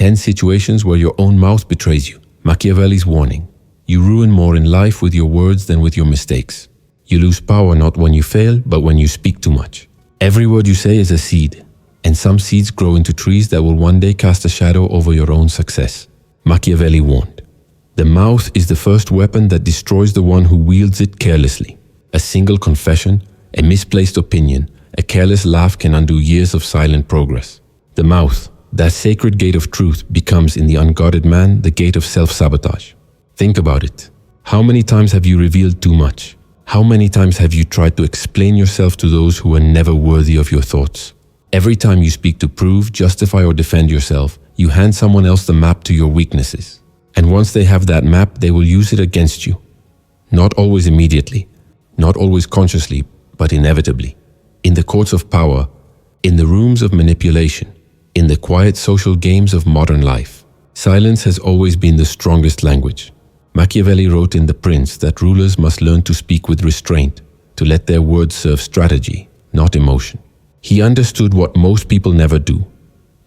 10 situations where your own mouth betrays you. Machiavelli's warning. You ruin more in life with your words than with your mistakes. You lose power not when you fail, but when you speak too much. Every word you say is a seed, and some seeds grow into trees that will one day cast a shadow over your own success. Machiavelli warned. The mouth is the first weapon that destroys the one who wields it carelessly. A single confession, a misplaced opinion, a careless laugh can undo years of silent progress. The mouth, that sacred gate of truth, becomes in the unguarded man the gate of self-sabotage. Think about it. How many times have you revealed too much? How many times have you tried to explain yourself to those who are never worthy of your thoughts? Every time you speak to prove, justify, or defend yourself, you hand someone else the map to your weaknesses. And once they have that map, they will use it against you. Not always immediately, not always consciously, but inevitably. In the courts of power, in the rooms of manipulation, in the quiet social games of modern life, silence has always been the strongest language. Machiavelli wrote in The Prince that rulers must learn to speak with restraint, to let their words serve strategy, not emotion. He understood what most people never do.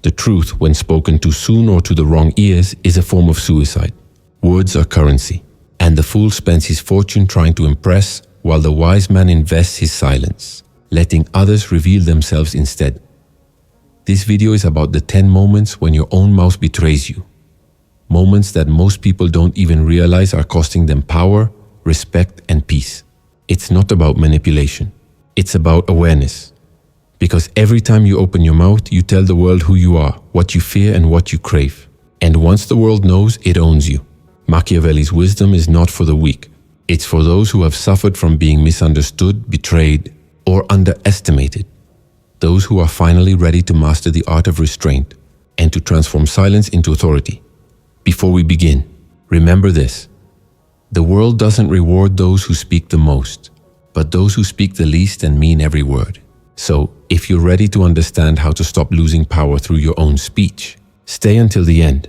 The truth, when spoken too soon or to the wrong ears, is a form of suicide. Words are currency, and the fool spends his fortune trying to impress, while the wise man invests his silence, letting others reveal themselves instead. This video is about the 10 moments when your own mouth betrays you. Moments that most people don't even realize are costing them power, respect, and peace. It's not about manipulation. It's about awareness. Because every time you open your mouth, you tell the world who you are, what you fear, and what you crave. And once the world knows, it owns you. Machiavelli's wisdom is not for the weak. It's for those who have suffered from being misunderstood, betrayed, or underestimated. Those who are finally ready to master the art of restraint and to transform silence into authority. Before we begin, remember this. The world doesn't reward those who speak the most, but those who speak the least and mean every word. So, if you're ready to understand how to stop losing power through your own speech, stay until the end,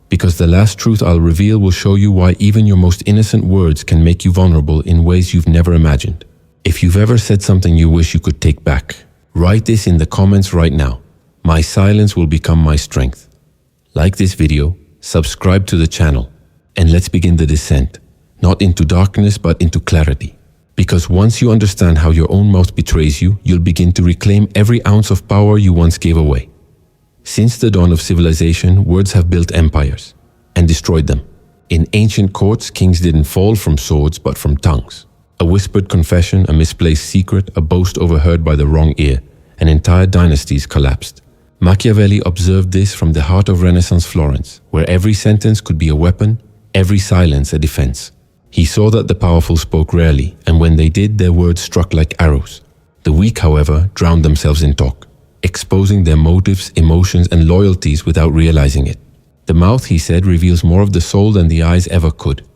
because the last truth I'll reveal will show you why even your most innocent words can make you vulnerable in ways you've never imagined. If you've ever said something you wish you could take back, write this in the comments right now. My silence will become my strength. Like this video, subscribe to the channel, and let's begin the descent, not into darkness but into clarity. Because once you understand how your own mouth betrays you, you'll begin to reclaim every ounce of power you once gave away. Since the dawn of civilization, words have built empires and destroyed them. In ancient courts, kings didn't fall from swords but from tongues. A whispered confession, a misplaced secret, a boast overheard by the wrong ear, and entire dynasties collapsed. Machiavelli observed this from the heart of Renaissance Florence, where every sentence could be a weapon, every silence a defense. He saw that the powerful spoke rarely, and when they did, their words struck like arrows. The weak, however, drowned themselves in talk, exposing their motives, emotions, and loyalties without realizing it. The mouth, he said, reveals more of the soul than the eyes ever could.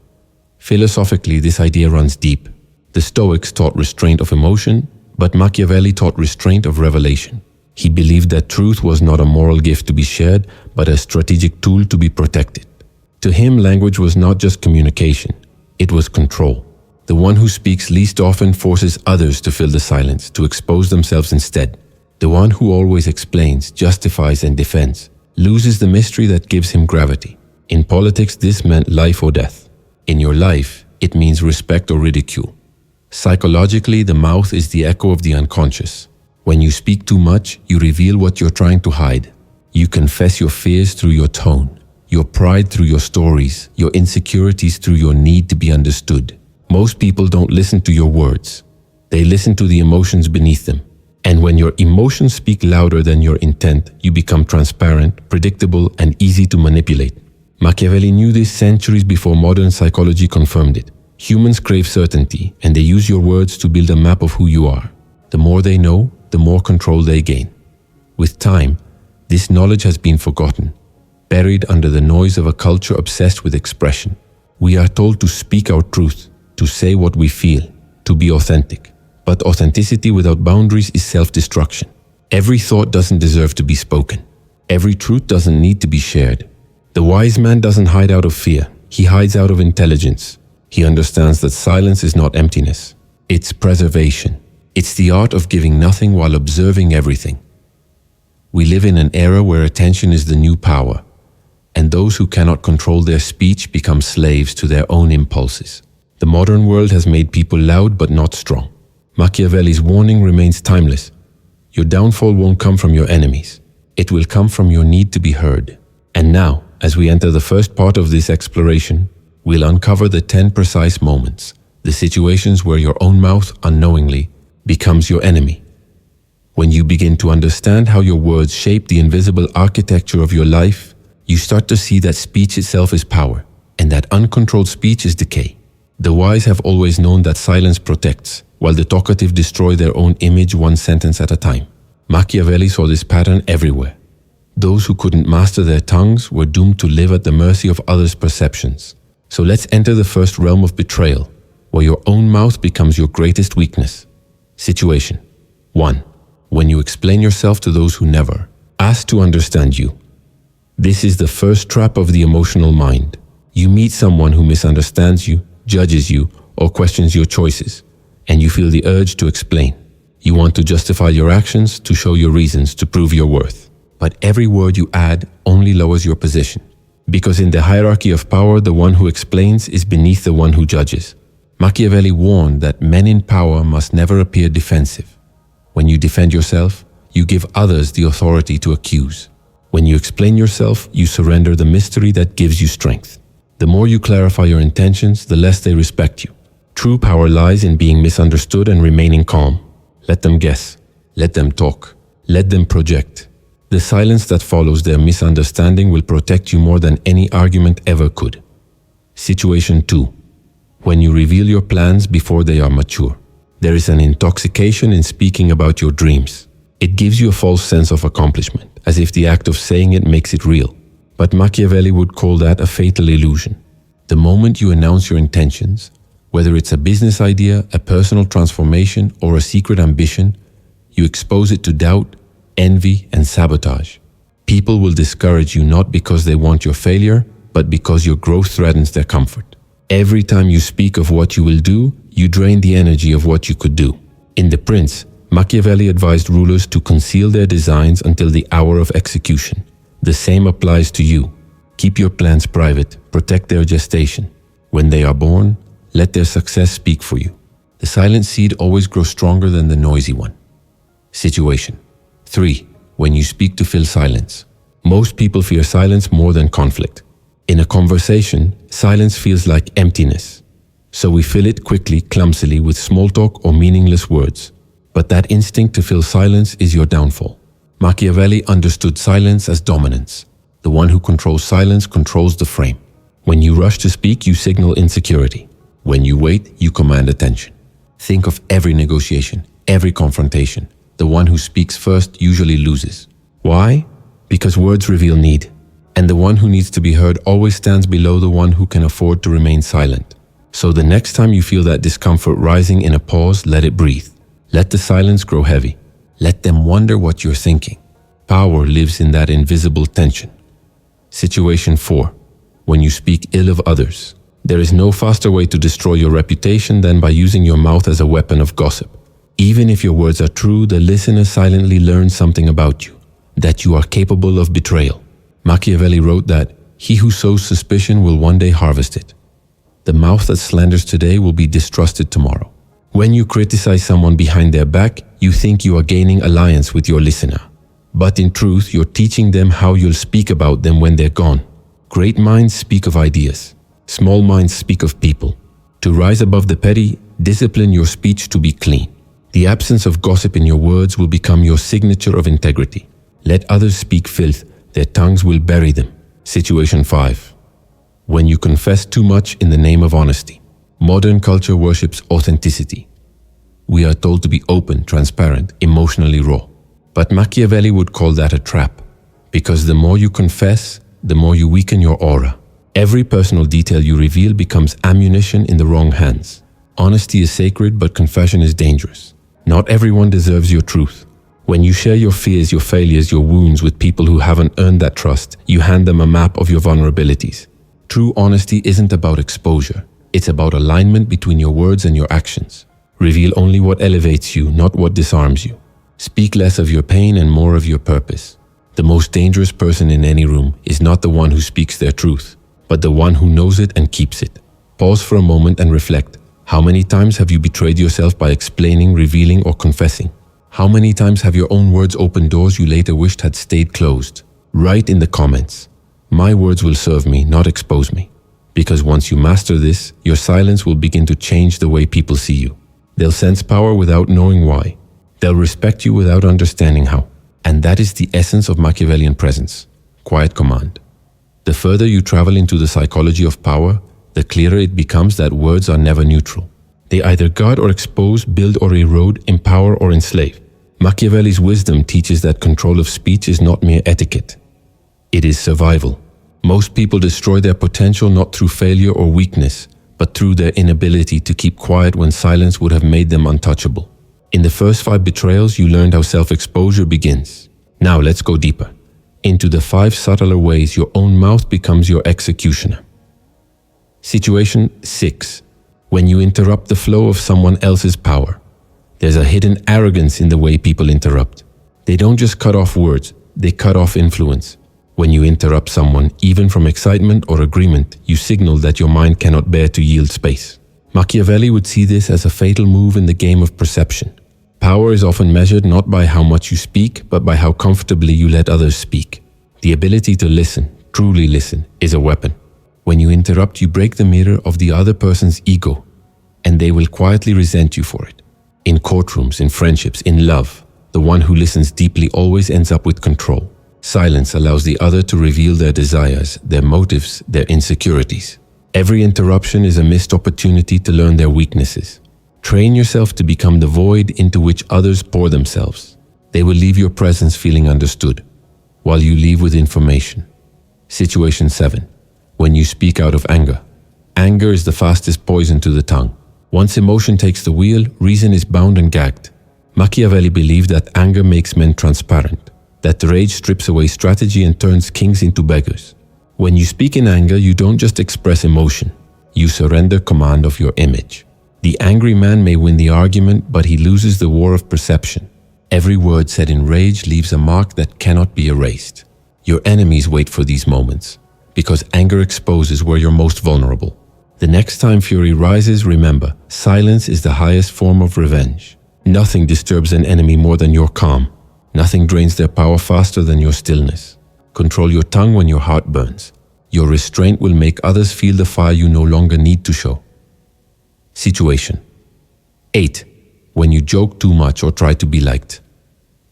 Philosophically, this idea runs deep. The Stoics taught restraint of emotion, but Machiavelli taught restraint of revelation. He believed that truth was not a moral gift to be shared, but a strategic tool to be protected. To him, language was not just communication. It was control. The one who speaks least often forces others to fill the silence, to expose themselves instead. The one who always explains, justifies, and defends loses the mystery that gives him gravity. In politics, this meant life or death. In your life, it means respect or ridicule. Psychologically, the mouth is the echo of the unconscious. When you speak too much, you reveal what you're trying to hide. You confess your fears through your tone, your pride through your stories, your insecurities through your need to be understood. Most people don't listen to your words. They listen to the emotions beneath them. And when your emotions speak louder than your intent, you become transparent, predictable, and easy to manipulate. Machiavelli knew this centuries before modern psychology confirmed it. Humans crave certainty, and they use your words to build a map of who you are. The more they know, the more control they gain. With time, this knowledge has been forgotten, buried under the noise of a culture obsessed with expression. We are told to speak our truth, to say what we feel, to be authentic. But authenticity without boundaries is self-destruction. Every thought doesn't deserve to be spoken. Every truth doesn't need to be shared. The wise man doesn't hide out of fear. He hides out of intelligence. He understands that silence is not emptiness. It's preservation. It's the art of giving nothing while observing everything. We live in an era where attention is the new power. and those who cannot control their speech become slaves to their own impulses. The modern world has made people loud but not strong. Machiavelli's warning remains timeless. Your downfall won't come from your enemies. It will come from your need to be heard. And now, as we enter the first part of this exploration, we'll uncover the 10 precise moments, the situations where your own mouth unknowingly becomes your enemy. When you begin to understand how your words shape the invisible architecture of your life, you start to see that speech itself is power, and that uncontrolled speech is decay. The wise have always known that silence protects, while the talkative destroy their own image one sentence at a time. Machiavelli saw this pattern everywhere. Those who couldn't master their tongues were doomed to live at the mercy of others' perceptions. So let's enter the first realm of betrayal, where your own mouth becomes your greatest weakness. Situation 1. When you explain yourself to those who never ask to understand you. This is the first trap of the emotional mind. You meet someone who misunderstands you, judges you, or questions your choices, and you feel the urge to explain. You want to justify your actions, to show your reasons, to prove your worth. But every word you add only lowers your position. Because in the hierarchy of power, the one who explains is beneath the one who judges. Machiavelli warned that men in power must never appear defensive. When you defend yourself, you give others the authority to accuse. When you explain yourself, you surrender the mystery that gives you strength. The more you clarify your intentions, the less they respect you. True power lies in being misunderstood and remaining calm. Let them guess. Let them talk. Let them project. The silence that follows their misunderstanding will protect you more than any argument ever could. Situation 2. When you reveal your plans before they are mature. There is an intoxication in speaking about your dreams. It gives you a false sense of accomplishment, as if the act of saying it makes it real. But Machiavelli would call that a fatal illusion. The moment you announce your intentions, whether it's a business idea, a personal transformation, or a secret ambition, you expose it to doubt, envy, and sabotage. People will discourage you not because they want your failure, but because your growth threatens their comfort. Every time you speak of what you will do, you drain the energy of what you could do. In The Prince, Machiavelli advised rulers to conceal their designs until the hour of execution. The same applies to you. Keep your plans private, protect their gestation. When they are born, let their success speak for you. The silent seed always grows stronger than the noisy one. Situation 3. When you speak to fill silence. Most people fear silence more than conflict. In a conversation, silence feels like emptiness. So we fill it quickly, clumsily, with small talk or meaningless words. But that instinct to fill silence is your downfall. Machiavelli understood silence as dominance. The one who controls silence controls the frame. When you rush to speak, you signal insecurity. When you wait, you command attention. Think of every negotiation, every confrontation. The one who speaks first usually loses. Why? Because words reveal need. And the one who needs to be heard always stands below the one who can afford to remain silent. So the next time you feel that discomfort rising in a pause, let it breathe. Let the silence grow heavy. Let them wonder what you're thinking. Power lives in that invisible tension. Situation 4. When you speak ill of others. There is no faster way to destroy your reputation than by using your mouth as a weapon of gossip. Even if your words are true, the listener silently learns something about you, that you are capable of betrayal. Machiavelli wrote that, "He who sows suspicion will one day harvest it." The mouth that slanders today will be distrusted tomorrow. When you criticize someone behind their back, you think you are gaining alliance with your listener. But in truth, you're teaching them how you'll speak about them when they're gone. Great minds speak of ideas. Small minds speak of people. To rise above the petty, discipline your speech to be clean. The absence of gossip in your words will become your signature of integrity. Let others speak filth, their tongues will bury them. Situation 5. When you confess too much in the name of honesty. Modern culture worships authenticity. We are told to be open, transparent, emotionally raw. But Machiavelli would call that a trap, because the more you confess, the more you weaken your aura. Every personal detail you reveal becomes ammunition in the wrong hands. Honesty is sacred, but confession is dangerous. Not everyone deserves your truth. When you share your fears, your failures, your wounds with people who haven't earned that trust, you hand them a map of your vulnerabilities. True honesty isn't about exposure. It's about alignment between your words and your actions. Reveal only what elevates you, not what disarms you. Speak less of your pain and more of your purpose. The most dangerous person in any room is not the one who speaks their truth, but the one who knows it and keeps it. Pause for a moment and reflect. How many times have you betrayed yourself by explaining, revealing, or confessing? How many times have your own words opened doors you later wished had stayed closed? Write in the comments, "My words will serve me, not expose me." Because once you master this, your silence will begin to change the way people see you. They'll sense power without knowing why. They'll respect you without understanding how. And that is the essence of Machiavellian presence, quiet command. The further you travel into the psychology of power, the clearer it becomes that words are never neutral. They either guard or expose, build or erode, empower or enslave. Machiavelli's wisdom teaches that control of speech is not mere etiquette. It is survival. Most people destroy their potential not through failure or weakness, but through their inability to keep quiet when silence would have made them untouchable. In the first 5 betrayals, you learned how self-exposure begins. Now let's go deeper, into the 5 subtler ways your own mouth becomes your executioner. Situation 6. When you interrupt the flow of someone else's power. There's a hidden arrogance in the way people interrupt. They don't just cut off words, they cut off influence. When you interrupt someone, even from excitement or agreement, you signal that your mind cannot bear to yield space. Machiavelli would see this as a fatal move in the game of perception. Power is often measured not by how much you speak, but by how comfortably you let others speak. The ability to listen, truly listen, is a weapon. When you interrupt, you break the mirror of the other person's ego, and they will quietly resent you for it. In courtrooms, in friendships, in love, the one who listens deeply always ends up with control. Silence allows the other to reveal their desires, their motives, their insecurities. Every interruption is a missed opportunity to learn their weaknesses. Train yourself to become the void into which others pour themselves. They will leave your presence feeling understood, while you leave with information. Situation 7. When you speak out of anger. Anger is the fastest poison to the tongue. Once emotion takes the wheel, reason is bound and gagged. Machiavelli believed that anger makes men transparent, that rage strips away strategy and turns kings into beggars. When you speak in anger, you don't just express emotion, you surrender command of your image. The angry man may win the argument, but he loses the war of perception. Every word said in rage leaves a mark that cannot be erased. Your enemies wait for these moments, because anger exposes where you're most vulnerable. The next time fury rises, remember, silence is the highest form of revenge. Nothing disturbs an enemy more than your calm. Nothing drains their power faster than your stillness. Control your tongue when your heart burns. Your restraint will make others feel the fire you no longer need to show. Situation 8. When you joke too much or try to be liked.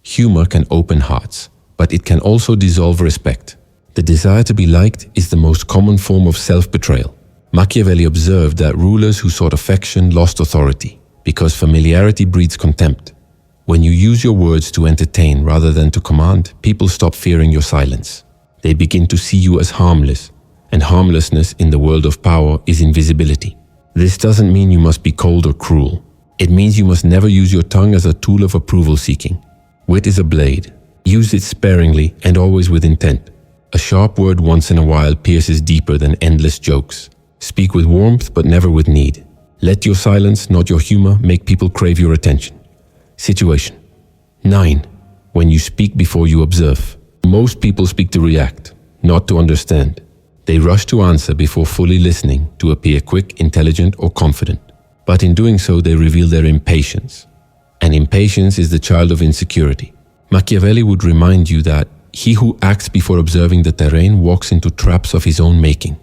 Humor can open hearts, but it can also dissolve respect. The desire to be liked is the most common form of self-betrayal. Machiavelli observed that rulers who sought affection lost authority, because familiarity breeds contempt. When you use your words to entertain rather than to command, people stop fearing your silence. They begin to see you as harmless, and harmlessness in the world of power is invisibility. This doesn't mean you must be cold or cruel. It means you must never use your tongue as a tool of approval seeking. Wit is a blade. Use it sparingly and always with intent. A sharp word once in a while pierces deeper than endless jokes. Speak with warmth but never with need. Let your silence, not your humor, make people crave your attention. Situation 9. When you speak before you observe. Most people speak to react, not to understand. They rush to answer before fully listening to appear quick, intelligent, or confident. But in doing so, they reveal their impatience. And impatience is the child of insecurity. Machiavelli would remind you that he who acts before observing the terrain walks into traps of his own making.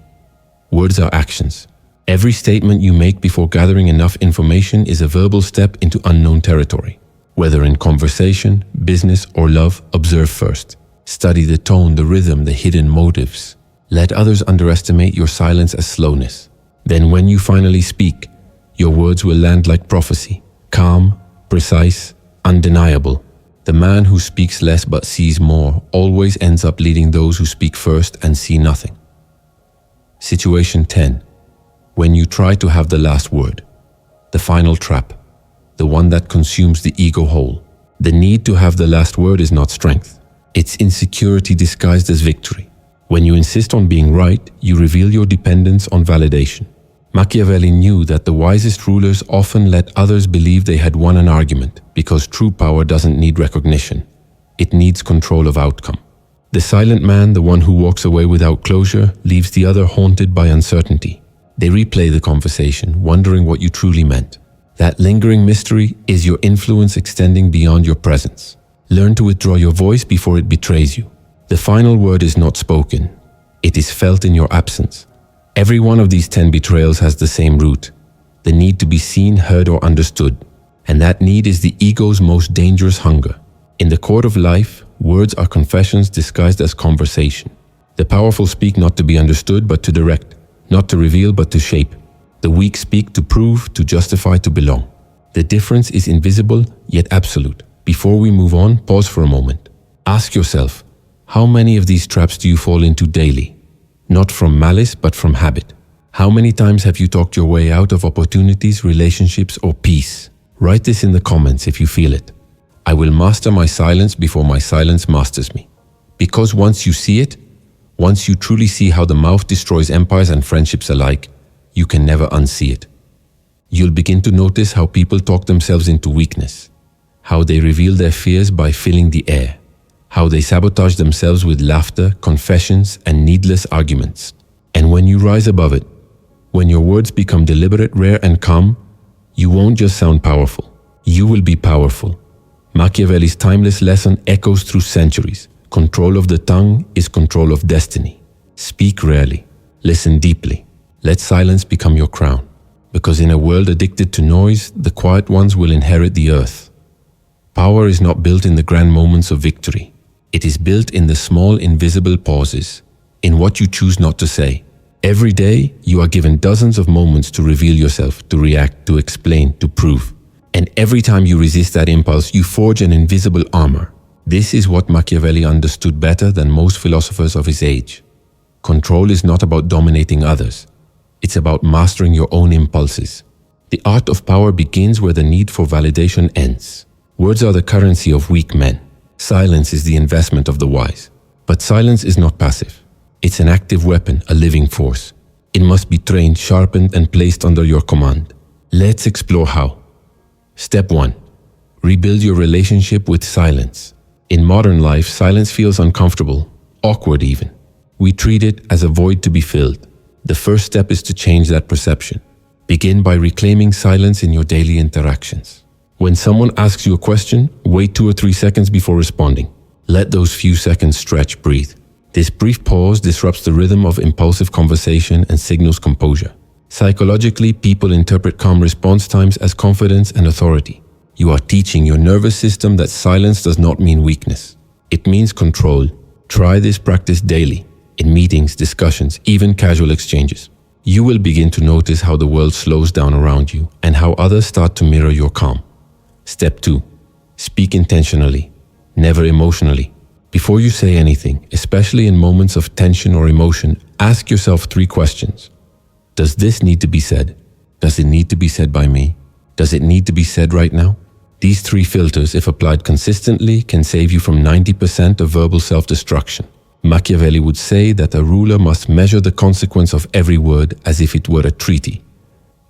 Words are actions. Every statement you make before gathering enough information is a verbal step into unknown territory. Whether in conversation, business, or love, observe first. Study the tone, the rhythm, the hidden motives. Let others underestimate your silence as slowness. Then when you finally speak, your words will land like prophecy, calm, precise, undeniable. The man who speaks less but sees more always ends up leading those who speak first and see nothing. Situation 10. When you try to have the last word. The final trap. The one that consumes the ego whole. The need to have the last word is not strength. It's insecurity disguised as victory. When you insist on being right, you reveal your dependence on validation. Machiavelli knew that the wisest rulers often let others believe they had won an argument, because true power doesn't need recognition. It needs control of outcome. The silent man, the one who walks away without closure, leaves the other haunted by uncertainty. They replay the conversation, wondering what you truly meant. That lingering mystery is your influence extending beyond your presence. Learn to withdraw your voice before it betrays you. The final word is not spoken. It is felt in your absence. Every one of these 10 betrayals has the same root: the need to be seen, heard, or understood. And that need is the ego's most dangerous hunger. In the court of life, words are confessions disguised as conversation. The powerful speak not to be understood, but to direct; not to reveal, but to shape. The weak speak to prove, to justify, to belong. The difference is invisible, yet absolute. Before we move on, pause for a moment. Ask yourself, how many of these traps do you fall into daily? Not from malice, but from habit. How many times have you talked your way out of opportunities, relationships, or peace? Write this in the comments if you feel it. I will master my silence before my silence masters me. Because once you see it, once you truly see how the mouth destroys empires and friendships alike, you can never unsee it. You'll begin to notice how people talk themselves into weakness, how they reveal their fears by filling the air, how they sabotage themselves with laughter, confessions, and needless arguments. And when you rise above it, when your words become deliberate, rare, and calm, you won't just sound powerful, you will be powerful. Machiavelli's timeless lesson echoes through centuries. Control of the tongue is control of destiny. Speak rarely, listen deeply. Let silence become your crown. Because in a world addicted to noise, the quiet ones will inherit the earth. Power is not built in the grand moments of victory. It is built in the small, invisible pauses, in what you choose not to say. Every day, you are given dozens of moments to reveal yourself, to react, to explain, to prove. And every time you resist that impulse, you forge an invisible armor. This is what Machiavelli understood better than most philosophers of his age. Control is not about dominating others. It's about mastering your own impulses. The art of power begins where the need for validation ends. Words are the currency of weak men. Silence is the investment of the wise. But silence is not passive. It's an active weapon, a living force. It must be trained, sharpened, and placed under your command. Let's explore how. Step 1. Rebuild your relationship with silence. In modern life, silence feels uncomfortable, awkward even. We treat it as a void to be filled. The first step is to change that perception. Begin by reclaiming silence in your daily interactions. When someone asks you a question, wait 2 or 3 seconds before responding. Let those few seconds stretch, breathe. This brief pause disrupts the rhythm of impulsive conversation and signals composure. Psychologically, people interpret calm response times as confidence and authority. You are teaching your nervous system that silence does not mean weakness. It means control. Try this practice daily, in meetings, discussions, even casual exchanges. You will begin to notice how the world slows down around you and how others start to mirror your calm. Step 2. Speak intentionally, never emotionally. Before you say anything, especially in moments of tension or emotion, ask yourself 3 questions. Does this need to be said? Does it need to be said by me? Does it need to be said right now? These 3 filters, if applied consistently, can save you from 90% of verbal self-destruction. Machiavelli would say that a ruler must measure the consequence of every word as if it were a treaty.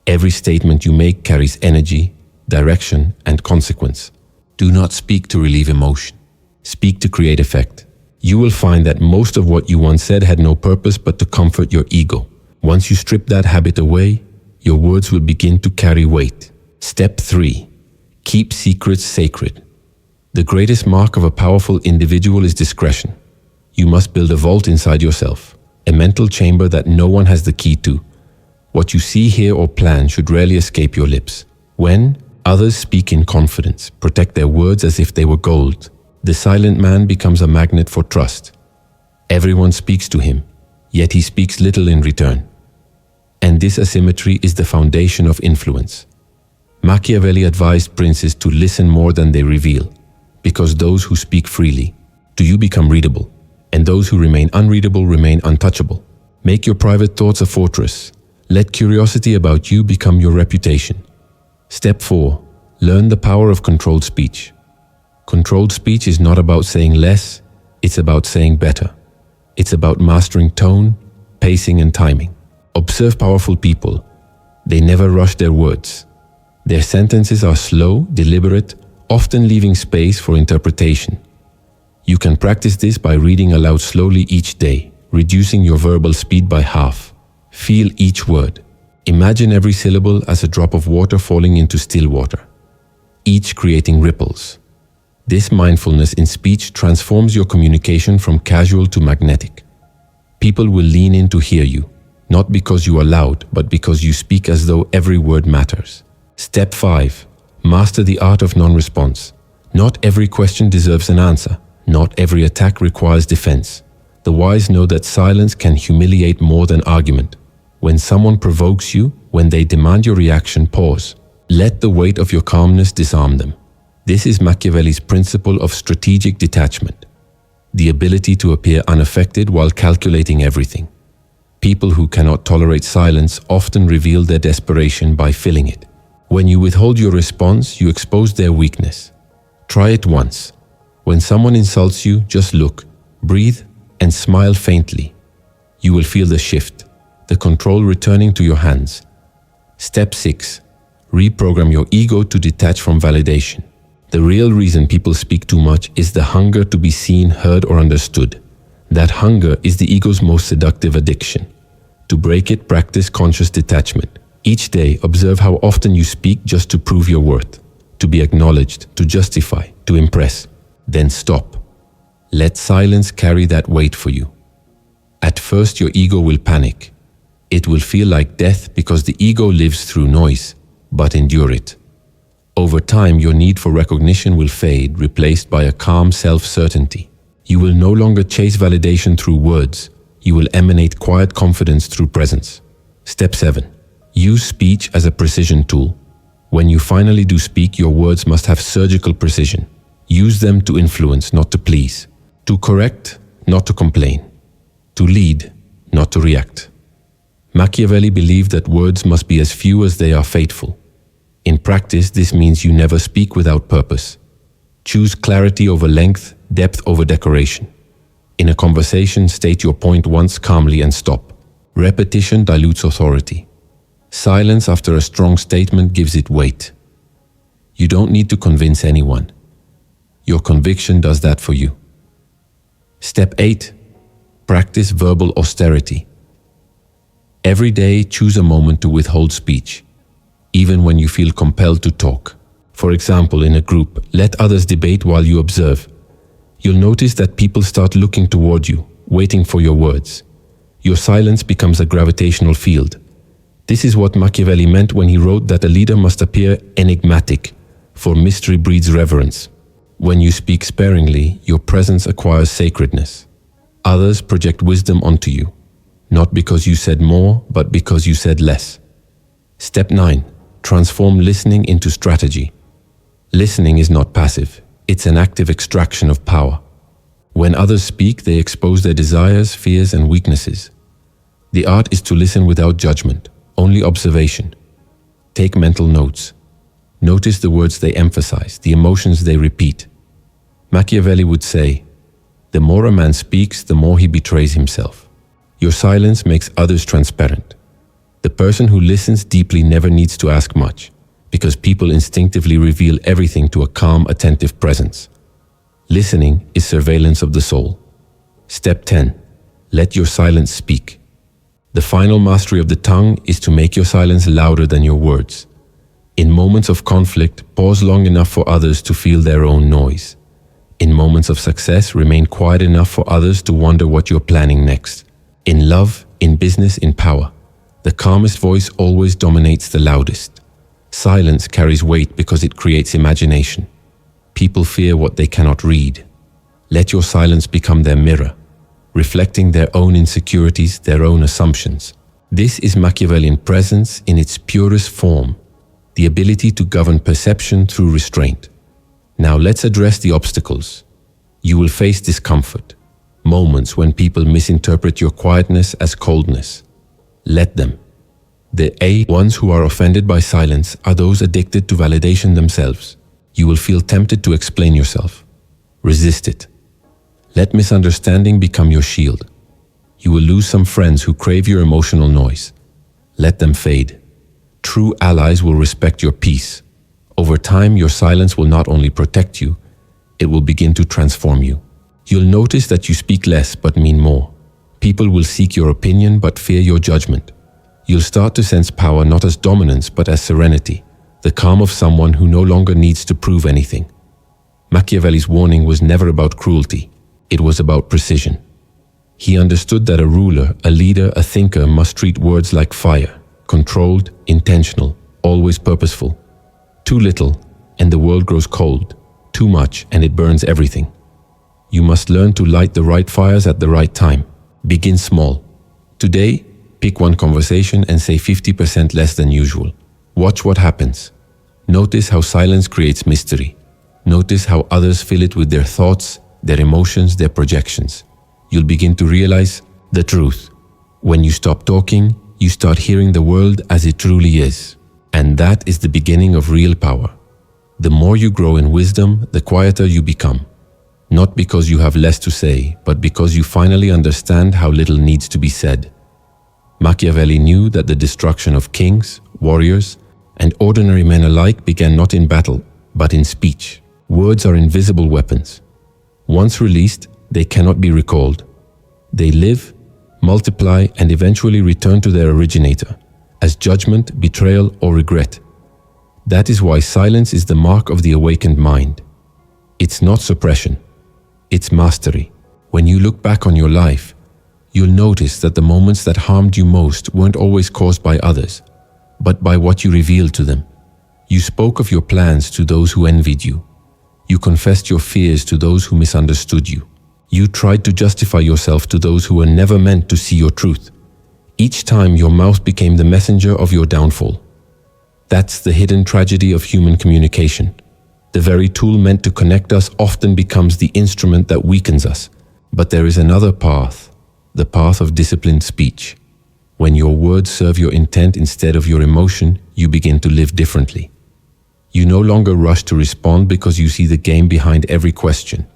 Every statement you make carries energy, direction, and consequence. Do not speak to relieve emotion. Speak to create effect. You will find that most of what you once said had no purpose but to comfort your ego. Once you strip that habit away, your words will begin to carry weight. Step 3. Keep secrets sacred. The greatest mark of a powerful individual is discretion. You must build a vault inside yourself, a mental chamber that no one has the key to. What you see, hear, or plan should rarely escape your lips. When others speak in confidence, protect their words as if they were gold. The silent man becomes a magnet for trust. Everyone speaks to him, yet he speaks little in return. And this asymmetry is the foundation of influence. Machiavelli advised princes to listen more than they reveal, because those who speak freely, to you become readable, and those who remain unreadable remain untouchable. Make your private thoughts a fortress. Let curiosity about you become your reputation. Step 4. Learn the power of controlled speech. Controlled speech is not about saying less, it's about saying better. It's about mastering tone, pacing, and timing. Observe powerful people. They never rush their words. Their sentences are slow, deliberate, often leaving space for interpretation. You can practice this by reading aloud slowly each day, reducing your verbal speed by half. Feel each word. Imagine every syllable as a drop of water falling into still water, each creating ripples. This mindfulness in speech transforms your communication from casual to magnetic. People will lean in to hear you, not because you are loud, but because you speak as though every word matters. Step 5. Master the art of non-response. Not every question deserves an answer. Not every attack requires defense. The wise know that silence can humiliate more than argument. When someone provokes you, when they demand your reaction, pause. Let the weight of your calmness disarm them. This is Machiavelli's principle of strategic detachment, the ability to appear unaffected while calculating everything. People who cannot tolerate silence often reveal their desperation by filling it. When you withhold your response, you expose their weakness. Try it once. When someone insults you, just look, breathe, and smile faintly. You will feel the shift, the control returning to your hands. Step 6. Reprogram your ego to detach from validation. The real reason people speak too much is the hunger to be seen, heard, or understood. That hunger is the ego's most seductive addiction. To break it, practice conscious detachment. Each day, observe how often you speak just to prove your worth, to be acknowledged, to justify, to impress. Then stop. Let silence carry that weight for you. At first, your ego will panic. It will feel like death because the ego lives through noise, but endure it. Over time, your need for recognition will fade, replaced by a calm self-certainty. You will no longer chase validation through words. You will emanate quiet confidence through presence. Step 7. Use speech as a precision tool. When you finally do speak, your words must have surgical precision. Use them to influence, not to please. To correct, not to complain. To lead, not to react. Machiavelli believed that words must be as few as they are fateful. In practice, this means you never speak without purpose. Choose clarity over length, depth over decoration. In a conversation, state your point once calmly and stop. Repetition dilutes authority. Silence after a strong statement gives it weight. You don't need to convince anyone. Your conviction does that for you. Step 8. Practice verbal austerity. Every day, choose a moment to withhold speech, even when you feel compelled to talk. For example, in a group, let others debate while you observe. You'll notice that people start looking toward you, waiting for your words. Your silence becomes a gravitational field. This is what Machiavelli meant when he wrote that a leader must appear enigmatic, for mystery breeds reverence. When you speak sparingly, your presence acquires sacredness. Others project wisdom onto you, not because you said more, but because you said less. Step 9. Transform listening into strategy. Listening is not passive. It's an active extraction of power. When others speak, they expose their desires, fears, and weaknesses. The art is to listen without judgment, only observation. Take mental notes. Notice the words they emphasize, the emotions they repeat. Machiavelli would say, "The more a man speaks, the more he betrays himself." Your silence makes others transparent. The person who listens deeply never needs to ask much, because people instinctively reveal everything to a calm, attentive presence. Listening is surveillance of the soul. Step 10. Let your silence speak. The final mastery of the tongue is to make your silence louder than your words. In moments of conflict, pause long enough for others to feel their own noise. In moments of success, remain quiet enough for others to wonder what you're planning next. In love, in business, in power, the calmest voice always dominates the loudest. Silence carries weight because it creates imagination. People fear what they cannot read. Let your silence become their mirror, reflecting their own insecurities, their own assumptions. This is Machiavellian presence in its purest form, the ability to govern perception through restraint. Now let's address the obstacles. You will face discomfort, moments when people misinterpret your quietness as coldness. Let them. The ones who are offended by silence are those addicted to validation themselves. You will feel tempted to explain yourself. Resist it. Let misunderstanding become your shield. You will lose some friends who crave your emotional noise. Let them fade. True allies will respect your peace. Over time, your silence will not only protect you, it will begin to transform you. You'll notice that you speak less but mean more. People will seek your opinion but fear your judgment. You'll start to sense power not as dominance but as serenity, the calm of someone who no longer needs to prove anything. Machiavelli's warning was never about cruelty. It was about precision. He understood that a ruler, a leader, a thinker must treat words like fire, controlled, intentional, always purposeful. Too little, and the world grows cold. Too much, and it burns everything. You must learn to light the right fires at the right time. Begin small. Today, pick one conversation and say 50% less than usual. Watch what happens. Notice how silence creates mystery. Notice how others fill it with their thoughts, their emotions, their projections. You'll begin to realize the truth. When you stop talking, you start hearing the world as it truly is. And that is the beginning of real power. The more you grow in wisdom, the quieter you become. Not because you have less to say, but because you finally understand how little needs to be said. Machiavelli knew that the destruction of kings, warriors, and ordinary men alike began not in battle, but in speech. Words are invisible weapons. Once released, they cannot be recalled. They live, multiply, and eventually return to their originator, as judgment, betrayal, or regret. That is why silence is the mark of the awakened mind. It's not suppression. It's mastery. When you look back on your life, you'll notice that the moments that harmed you most weren't always caused by others, but by what you revealed to them. You spoke of your plans to those who envied you. You confessed your fears to those who misunderstood you. You tried to justify yourself to those who were never meant to see your truth. Each time your mouth became the messenger of your downfall. That's the hidden tragedy of human communication. The very tool meant to connect us often becomes the instrument that weakens us. But there is another path, the path of disciplined speech. When your words serve your intent instead of your emotion, you begin to live differently. You no longer rush to respond because you see the game behind every question.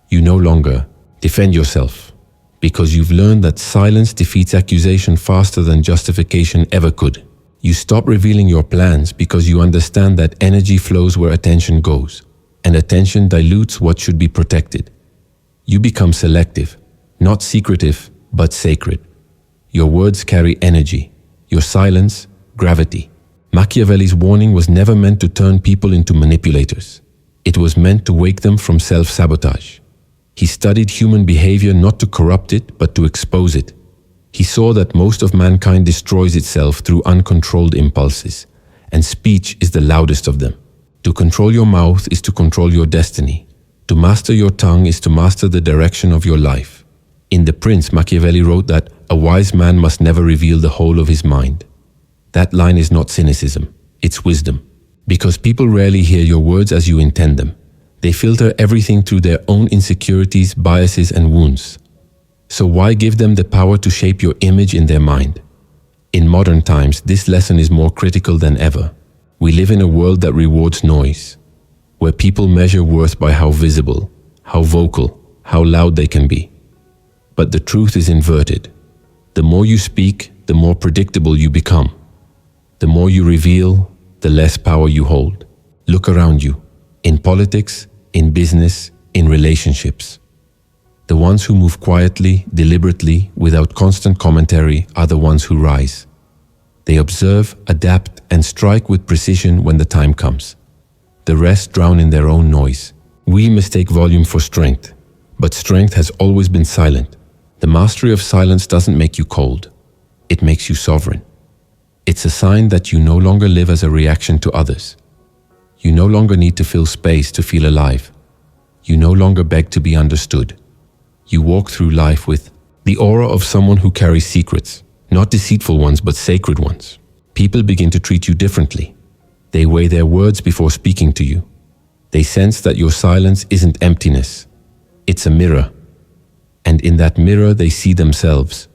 You no longer defend yourself because you've learned that silence defeats accusation faster than justification ever could. You stop revealing your plans because you understand that energy flows where attention goes, and attention dilutes what should be protected. You become selective, not secretive, but sacred. Your words carry energy, your silence, gravity. Machiavelli's warning was never meant to turn people into manipulators. It was meant to wake them from self-sabotage. He studied human behavior not to corrupt it, but to expose it. He saw that most of mankind destroys itself through uncontrolled impulses, and speech is the loudest of them. To control your mouth is to control your destiny. To master your tongue is to master the direction of your life. In The Prince, Machiavelli wrote that a wise man must never reveal the whole of his mind. That line is not cynicism, it's wisdom. Because people rarely hear your words as you intend them. They filter everything through their own insecurities, biases, and wounds. So why give them the power to shape your image in their mind? In modern times, this lesson is more critical than ever. We live in a world that rewards noise, where people measure worth by how visible, how vocal, how loud they can be. But the truth is inverted. The more you speak, the more predictable you become. The more you reveal, the less power you hold. Look around you, in politics, in business, in relationships. The ones who move quietly, deliberately, without constant commentary are the ones who rise. They observe, adapt, and strike with precision when the time comes. The rest drown in their own noise. We mistake volume for strength, but strength has always been silent. The mastery of silence doesn't make you cold. It makes you sovereign. It's a sign that you no longer live as a reaction to others. You no longer need to fill space to feel alive. You no longer beg to be understood. You walk through life with the aura of someone who carries secrets, not deceitful ones, but sacred ones. People begin to treat you differently. They weigh their words before speaking to you. They sense that your silence isn't emptiness. It's a mirror. And in that mirror, they see themselves.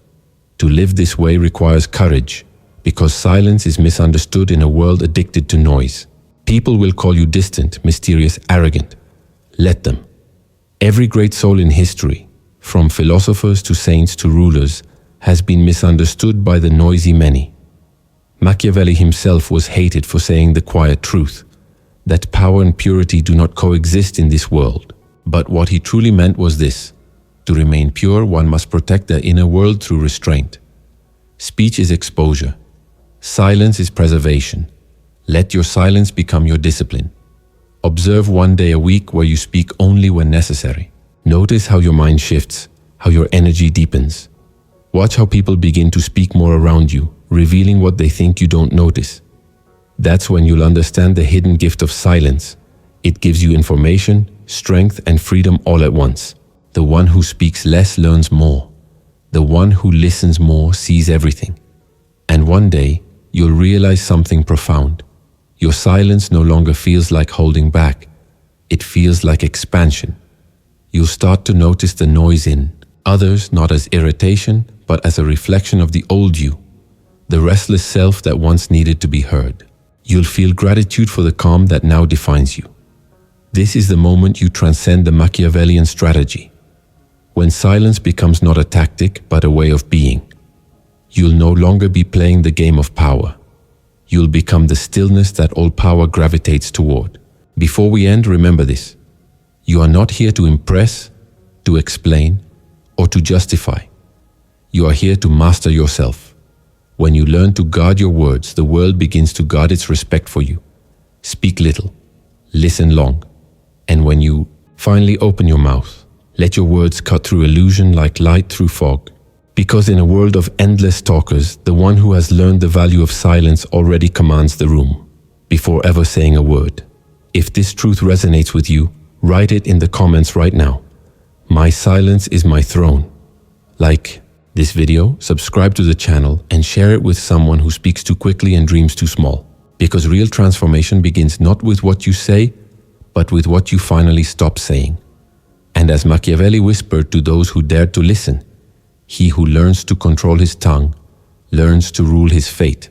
To live this way requires courage, because silence is misunderstood in a world addicted to noise. People will call you distant, mysterious, arrogant. Let them. Every great soul in history, from philosophers to saints to rulers, has been misunderstood by the noisy many. Machiavelli himself was hated for saying the quiet truth, that power and purity do not coexist in this world. But what he truly meant was this: to remain pure, one must protect the inner world through restraint. Speech is exposure. Silence is preservation. Let your silence become your discipline. Observe one day a week where you speak only when necessary. Notice how your mind shifts, how your energy deepens. Watch how people begin to speak more around you, revealing what they think you don't notice. That's when you'll understand the hidden gift of silence. It gives you information, strength, and freedom all at once. The one who speaks less learns more. The one who listens more sees everything. And one day, you'll realize something profound. Your silence no longer feels like holding back. It feels like expansion. You'll start to notice the noise in others not as irritation, but as a reflection of the old you, the restless self that once needed to be heard. You'll feel gratitude for the calm that now defines you. This is the moment you transcend the Machiavellian strategy, when silence becomes not a tactic but a way of being. You'll no longer be playing the game of power. You'll become the stillness that all power gravitates toward. Before we end, remember this: you are not here to impress, to explain, or to justify. You are here to master yourself. When you learn to guard your words, the world begins to guard its respect for you. Speak little, listen long, and when you finally open your mouth, let your words cut through illusion like light through fog. Because in a world of endless talkers, the one who has learned the value of silence already commands the room, before ever saying a word. If this truth resonates with you, write it in the comments right now. My silence is my throne. Like this video, subscribe to the channel, and share it with someone who speaks too quickly and dreams too small. Because real transformation begins not with what you say, but with what you finally stop saying. And as Machiavelli whispered to those who dared to listen, he who learns to control his tongue learns to rule his fate.